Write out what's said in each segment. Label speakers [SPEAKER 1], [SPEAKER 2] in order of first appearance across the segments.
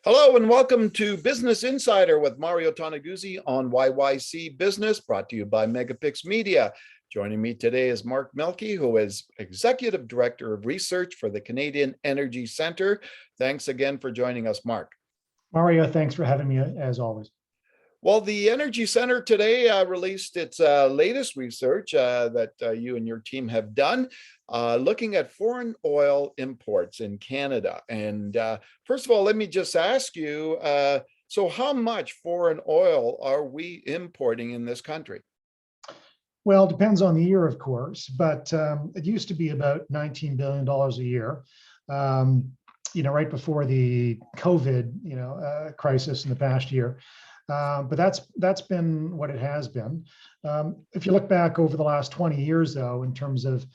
[SPEAKER 1] Hello and welcome to Business Insider with Mario Toneguzzi on YYC Business, brought to you by MegaPixx Media. Joining me today is Mark Milke, who is Executive Director of Research for the Canadian Energy Centre. Thanks again for joining us, Mark.
[SPEAKER 2] Mario, thanks for having me as always.
[SPEAKER 1] Well, the Energy Centre today released its latest research that you and your team have done, looking at foreign oil imports in Canada. And first of all, let me just ask you, so how much foreign oil are we importing in this country?
[SPEAKER 2] Well, it depends on the year, of course, but it used to be about $19 billion a year. Right before the COVID, crisis in the past year. But that's been what it has been. If you look back over the last 20 years, though, in terms of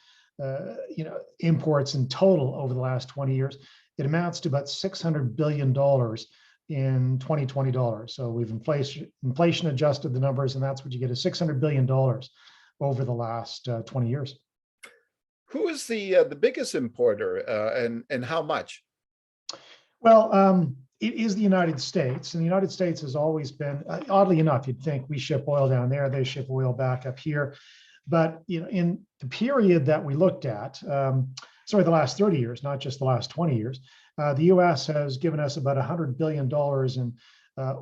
[SPEAKER 2] imports in total over the last 20 years, it amounts to about $600 billion in 2020 dollars. So we've inflation adjusted the numbers, and that's what you get, is $600 billion over the last 20 years.
[SPEAKER 1] Who is the biggest importer and how much?
[SPEAKER 2] Well, it is the United States, and the United States has always been, oddly enough, you'd think we ship oil down there, they ship oil back up here. But in the period that we looked at, the last 30 years, not just the last 20 years, the US has given us about $100 billion in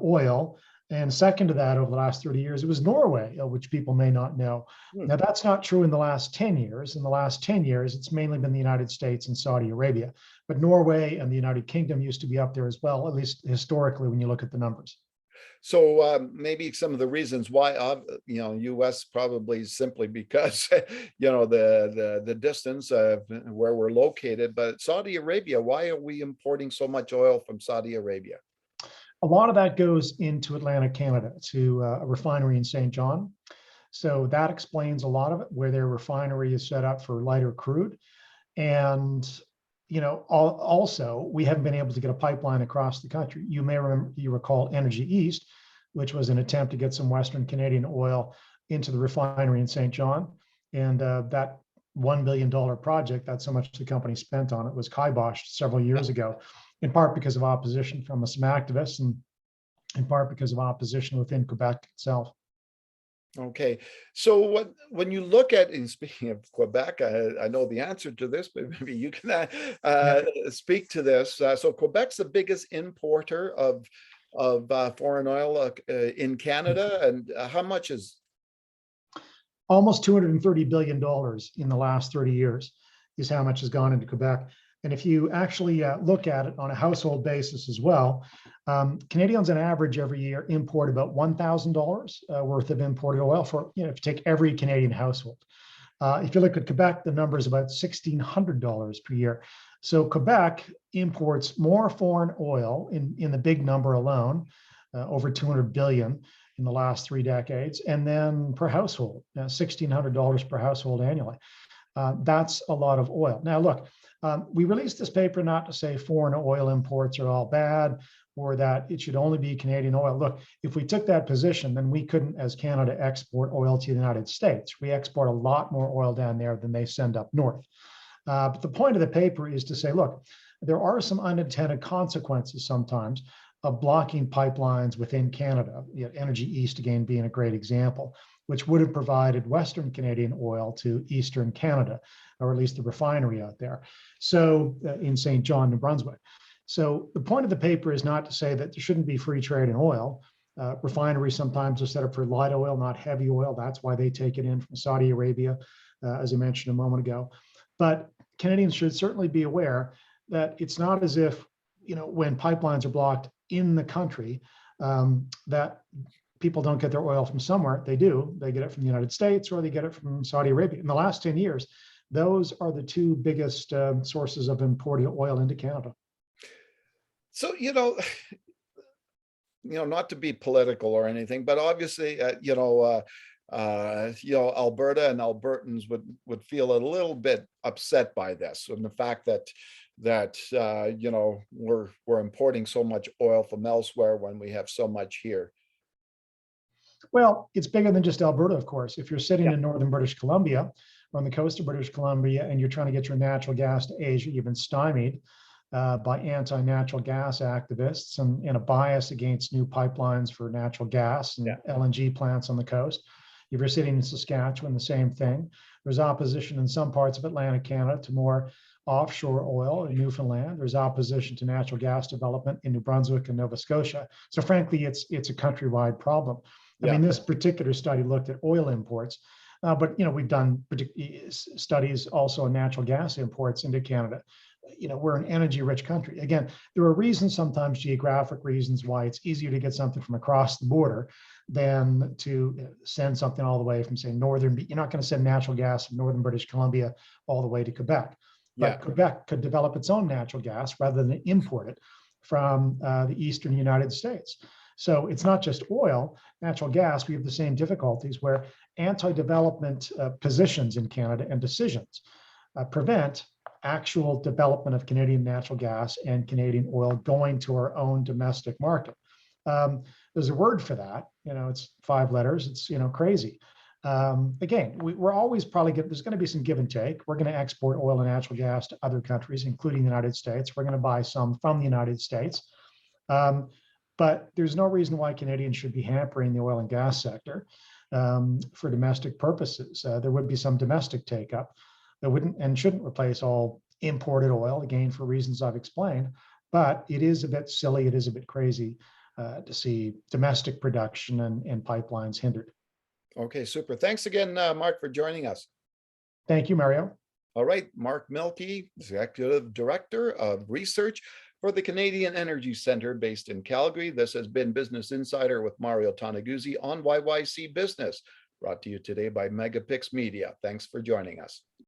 [SPEAKER 2] oil. And second to that, over the last 30 years, it was Norway, which people may not know. Now, that's not true in the last 10 years. In the last 10 years, it's mainly been the United States and Saudi Arabia. But Norway and the United Kingdom used to be up there as well, at least historically, when you look at the numbers.
[SPEAKER 1] So maybe some of the reasons why, U.S. probably simply because, the distance of where we're located. But Saudi Arabia, why are we importing so much oil from Saudi Arabia?
[SPEAKER 2] A lot of that goes into Atlantic Canada, to a refinery in St. John. So that explains a lot of it, where their refinery is set up for lighter crude. And also, we haven't been able to get a pipeline across the country. You may recall Energy East, which was an attempt to get some Western Canadian oil into the refinery in St. John. And that $1 billion project, that's how much the company spent on it, was kiboshed several years ago, in part because of opposition from some activists, and in part because of opposition within Quebec itself.
[SPEAKER 1] Okay, so when you look at, and speaking of Quebec, I know the answer to this, but maybe you can speak to this. So Quebec's the biggest importer of foreign oil in Canada, and how much is?
[SPEAKER 2] Almost $230 billion in the last 30 years is how much has gone into Quebec. And if you actually look at it on a household basis as well, Canadians on average every year import about $1,000 worth of imported oil for, if you take every Canadian household. If you look at Quebec, the number is about $1,600 per year. So Quebec imports more foreign oil in the big number alone, over 200 billion in the last 3 decades, and then per household, $1,600 per household annually. That's a lot of oil. Now, look, we released this paper not to say foreign oil imports are all bad, or that it should only be Canadian oil. Look, if we took that position, then we couldn't, as Canada, export oil to the United States. We export a lot more oil down there than they send up north. But the point of the paper is to say, look, there are some unintended consequences sometimes of blocking pipelines within Canada, Energy East again being a great example, which would have provided Western Canadian oil to Eastern Canada, or at least the refinery out there. So in St. John, New Brunswick. So the point of the paper is not to say that there shouldn't be free trade in oil. Refineries sometimes are set up for light oil, not heavy oil. That's why they take it in from Saudi Arabia, as I mentioned a moment ago. But Canadians should certainly be aware that it's not as if, when pipelines are blocked in the country, that people don't get their oil from somewhere. They do. They get it from the United States, or they get it from Saudi Arabia. In the last 10 years, those are the two biggest sources of imported oil into Canada.
[SPEAKER 1] So, not to be political or anything, but obviously, Alberta and Albertans would feel a little bit upset by this, and the fact that we're importing so much oil from elsewhere when we have so much here.
[SPEAKER 2] Well, it's bigger than just Alberta, of course. If you're sitting in northern British Columbia, or on the coast of British Columbia, and you're trying to get your natural gas to Asia, you've been stymied. by anti-natural gas activists and a bias against new pipelines for natural gas and LNG plants on the coast. If you're sitting in Saskatchewan, the same thing. There's opposition in some parts of Atlantic Canada to more offshore oil in Newfoundland. There's opposition to natural gas development in New Brunswick and Nova Scotia. So frankly, it's a countrywide problem. I mean, this particular study looked at oil imports, but we've done studies also on natural gas imports into Canada. We're an energy-rich country. Again, there are reasons, sometimes geographic reasons, why it's easier to get something from across the border than to send something all the way from, say, you're not going to send natural gas from northern British Columbia all the way to Quebec. But Quebec could develop its own natural gas rather than import it from the eastern United States. So it's not just oil, natural gas. We have the same difficulties where anti-development positions in Canada and decisions prevent actual development of Canadian natural gas and Canadian oil going to our own domestic market. There's a word for that. It's 5 letters. It's crazy. Again, we're always there's going to be some give and take. We're going to export oil and natural gas to other countries, including the United States. We're going to buy some from the United States. But there's no reason why Canadians should be hampering the oil and gas sector for domestic purposes. There would be some domestic take-up that wouldn't and shouldn't replace all imported oil, again, for reasons I've explained. But it is a bit silly, it is a bit crazy to see domestic production and pipelines hindered.
[SPEAKER 1] Okay, super. Thanks again, Mark, for joining us.
[SPEAKER 2] Thank you, Mario.
[SPEAKER 1] All right, Mark Milke, Executive Director of Research for the Canadian Energy Centre based in Calgary. This has been Business Insider with Mario Toneguzzi on YYC Business, brought to you today by MegaPixx Media. Thanks for joining us.